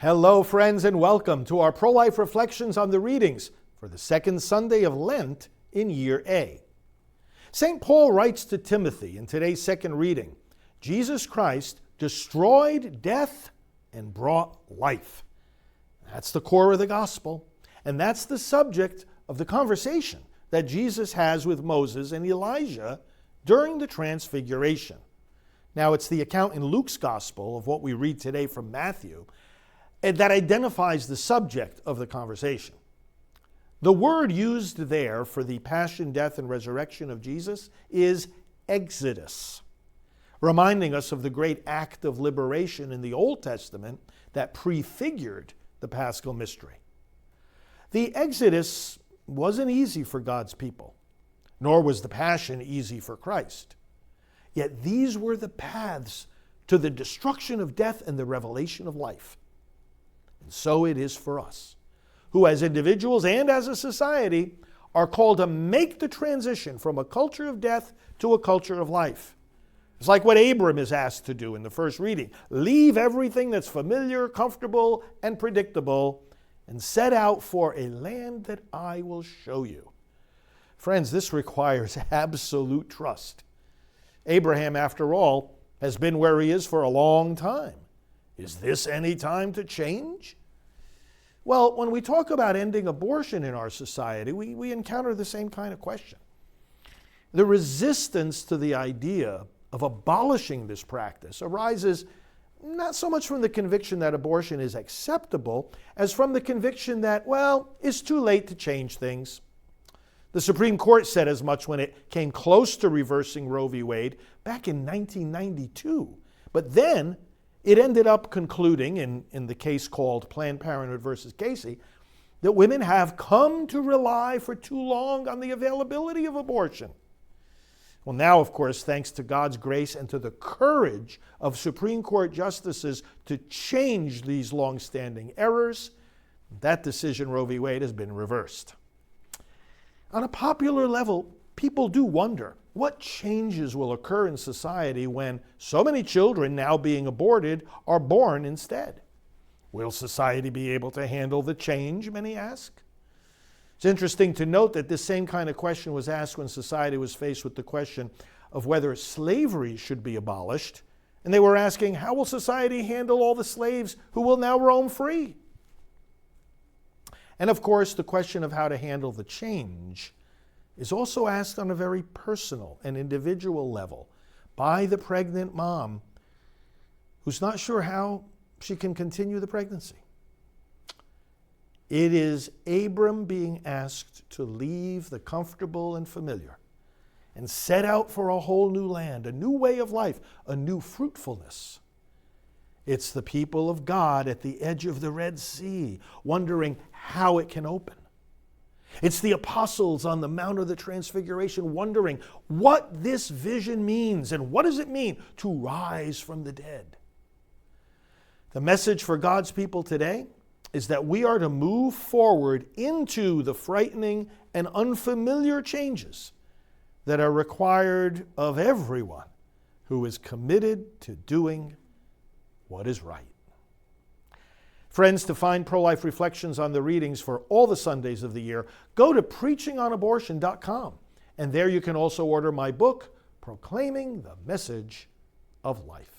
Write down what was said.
Hello, friends, and welcome to our pro-life reflections on the readings for the second Sunday of Lent in Year A. St. Paul writes to Timothy in today's second reading, Jesus Christ destroyed death and brought life. That's the core of the gospel, and that's the subject of the conversation that Jesus has with Moses and Elijah during the Transfiguration. Now, it's the account in Luke's gospel of what we read today from Matthew that identifies the subject of the conversation. The word used there for the passion, death, and resurrection of Jesus is exodus, reminding us of the great act of liberation in the Old Testament that prefigured the Paschal Mystery. The exodus wasn't easy for God's people, nor was the passion easy for Christ. Yet these were the paths to the destruction of death and the revelation of life. And so it is for us, who as individuals and as a society are called to make the transition from a culture of death to a culture of life. It's like what Abram is asked to do in the first reading. Leave everything that's familiar, comfortable, and predictable, and set out for a land that I will show you. Friends, this requires absolute trust. Abraham, after all, has been where he is for a long time. Is this any time to change? Well, when we talk about ending abortion in our society, we encounter the same kind of question. The resistance to the idea of abolishing this practice arises not so much from the conviction that abortion is acceptable as from the conviction that, well, it's too late to change things. The Supreme Court said as much when it came close to reversing Roe v. Wade back in 1992. But then it ended up concluding, in the case called Planned Parenthood versus Casey, that women have come to rely for too long on the availability of abortion. Well, now, of course, thanks to God's grace and to the courage of Supreme Court justices to change these long-standing errors, that decision, Roe v. Wade, has been reversed. On a popular level, people do wonder what changes will occur in society when so many children now being aborted are born instead. Will society be able to handle the change, many ask? It's interesting to note that this same kind of question was asked when society was faced with the question of whether slavery should be abolished. And they were asking, how will society handle all the slaves who will now roam free? And of course, the question of how to handle the change is also asked on a very personal and individual level by the pregnant mom who's not sure how she can continue the pregnancy. It is Abram being asked to leave the comfortable and familiar and set out for a whole new land, a new way of life, a new fruitfulness. It's the people of God at the edge of the Red Sea, wondering how it can open. It's the apostles on the Mount of the Transfiguration wondering what this vision means and what does it mean to rise from the dead. The message for God's people today is that we are to move forward into the frightening and unfamiliar changes that are required of everyone who is committed to doing what is right. Friends, to find pro-life reflections on the readings for all the Sundays of the year, go to preachingonabortion.com, and there you can also order my book, Proclaiming the Message of Life.